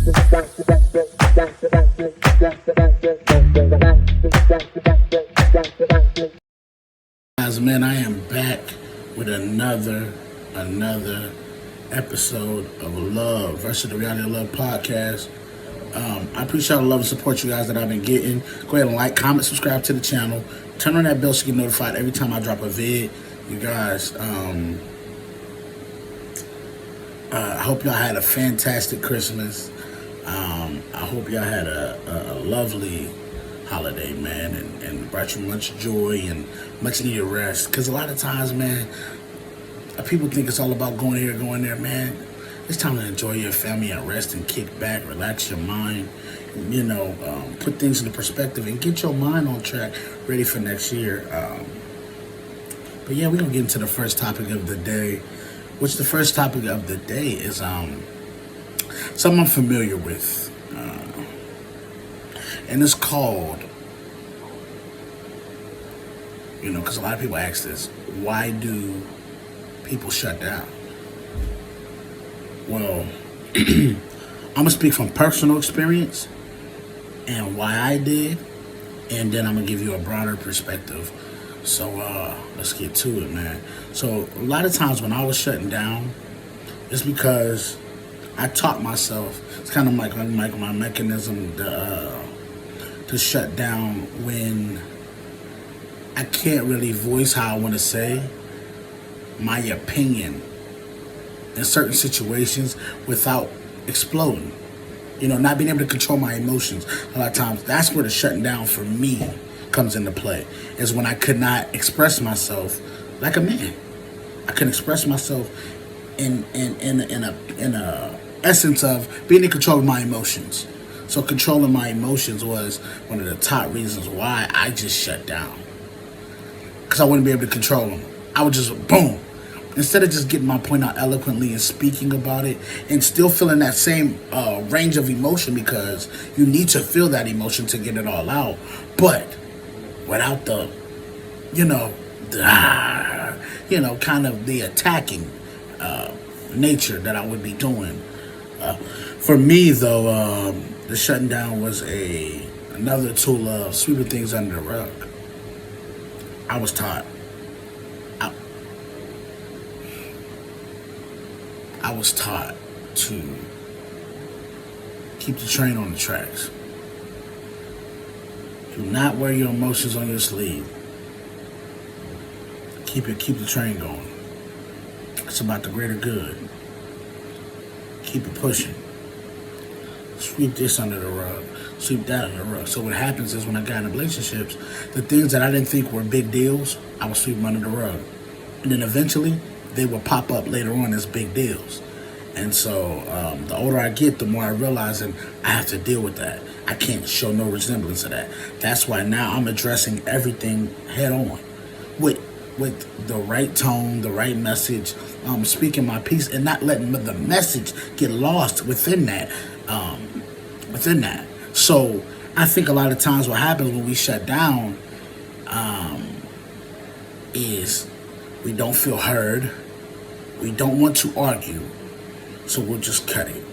Guys, man, I am back with another episode of Love versus the Reality of Love podcast. I appreciate all the love and support you guys that I've been getting. Go ahead and like, comment, subscribe to the channel. Turn on that bell so you get notified every time I drop a vid. You guys, I hope y'all had a fantastic Christmas. I hope y'all had a lovely holiday, man, and brought you much joy and much needed rest. Because a lot of times, man, people think it's all about going here, going there, man. It's time to enjoy your family and rest and kick back, relax your mind, put things into perspective and get your mind on track, ready for next year. But yeah, we're going to get into the first topic of the day, which the first topic of the day is something I'm familiar with. And it's called, because a lot of people ask this, why do people shut down? Well, I'm going to speak from personal experience and why I did, and then I'm going to give you a broader perspective. So let's get to it, man. So a lot of times when I was shutting down, it's because I taught myself, it's kind of like my mechanism to shut down when I can't really voice how I want to say my opinion in certain situations without exploding. Not being able to control my emotions. A lot of times, that's where the shutting down for me comes into play. Is when I could not express myself like a man. I couldn't express myself in a essence of being in control of my emotions. So controlling my emotions was one of the top reasons why I just shut down. Because I wouldn't be able to control them. I would just, boom. Instead of just getting my point out eloquently and speaking about it and still feeling that same range of emotion, because you need to feel that emotion to get it all out. But without the, kind of the attacking nature that I would be doing. For me, though, the shutting down was another tool of sweeping things under the rug. I was taught. I was taught to keep the train on the tracks. Do not wear your emotions on your sleeve. Keep the train going. It's about the greater good. Keep it pushing. Sweep this under the rug. Sweep that under the rug. So what happens is when I got in relationships, the things that I didn't think were big deals, I would sweep them under the rug. And then eventually, they will pop up later on as big deals. And so the older I get, the more I realize that I have to deal with that. I can't show no resemblance of that. That's why now I'm addressing everything head on with the right tone, the right message, speaking my piece and not letting the message get lost within that. So I think a lot of times what happens when we shut down is we don't feel heard. We don't want to argue, so we'll just cut it.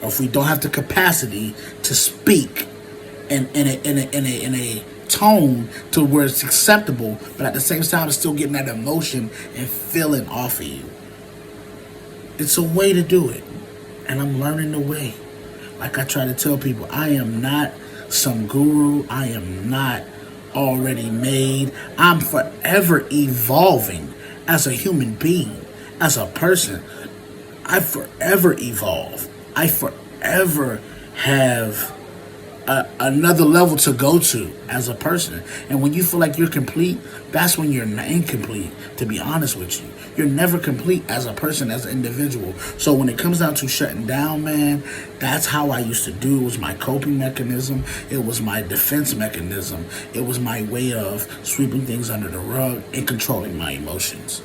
Or if we don't have the capacity to speak in a tone to where it's acceptable, but at the same time it's still getting that emotion and feeling off of you. It's a way to do it, and I'm learning the way. Like I try to tell people, I am not some guru. I am not already made. I'm forever evolving as a human being, as a person. I forever evolve. I forever have another level to go to as a person. And when you feel like you're complete, that's when you're incomplete, to be honest with you. You're never complete as a person, as an individual. So when it comes down to shutting down, man, that's how I used to do. It was my coping mechanism. It was my defense mechanism. It was my way of sweeping things under the rug and controlling my emotions.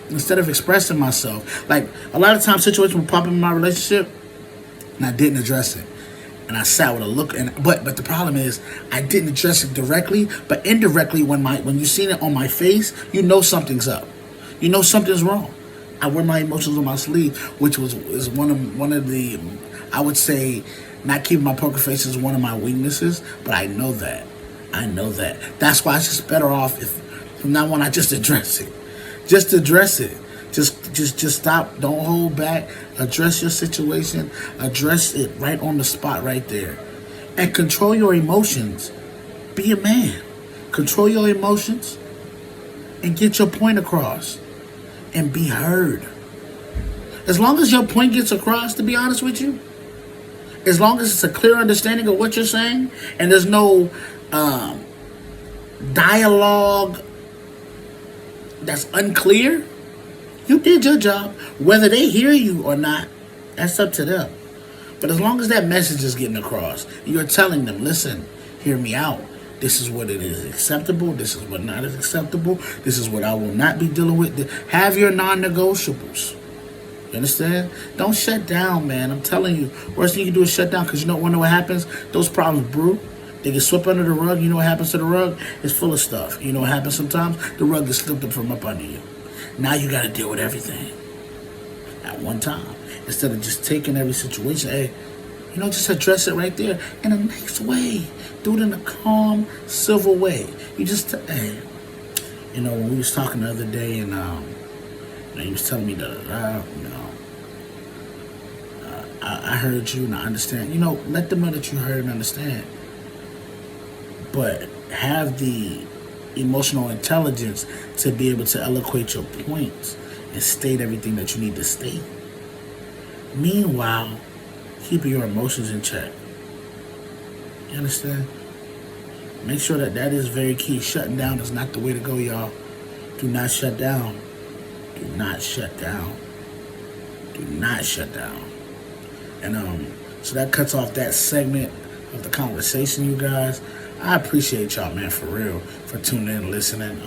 Instead of expressing myself, like a lot of times situations would pop up in my relationship and I didn't address it. And I sat with a look, but the problem is I didn't address it directly, but indirectly when you seen it on my face, you know something's up. You know something's wrong. I wear my emotions on my sleeve, which is one of the I would say not keeping my poker face is one of my weaknesses, but I know that. I know that. That's why it's just better off if from now on I just address it. Just address it. Just stop. Don't hold back. Address your situation. Address it right on the spot right there. And control your emotions. Be a man. Control your emotions and get your point across. And be heard. As long as your point gets across, to be honest with you, as long as it's a clear understanding of what you're saying and there's no dialogue that's unclear, you did your job. Whether they hear you or not, that's up to them. But as long as that message is getting across, you're telling them, listen, hear me out. This is what it is acceptable. This is what not is acceptable. This is what I will not be dealing with. Have your non-negotiables. You understand? Don't shut down, man. I'm telling you. Worst thing you can do is shut down, because you don't want to know what happens. Those problems brew. They get swept under the rug. You know what happens to the rug? It's full of stuff. You know what happens sometimes? The rug gets slipped up from up under you. Now you got to deal with everything at one time. Instead of just taking every situation, hey, just address it right there in a nice way. Do it in a calm, civil way. You just, hey, when we was talking the other day, and he was telling me that, I heard you and I understand. Let them know that you heard and understand. But have the emotional intelligence to be able to eloquate your points and state everything that you need to state. Meanwhile, keeping your emotions in check. You understand? Make sure that is very key. Shutting down is not the way to go, y'all. Do not shut down. Do not shut down. Do not shut down. And so that cuts off that segment of the conversation, you guys. I appreciate y'all, man, for real, for tuning in and listening.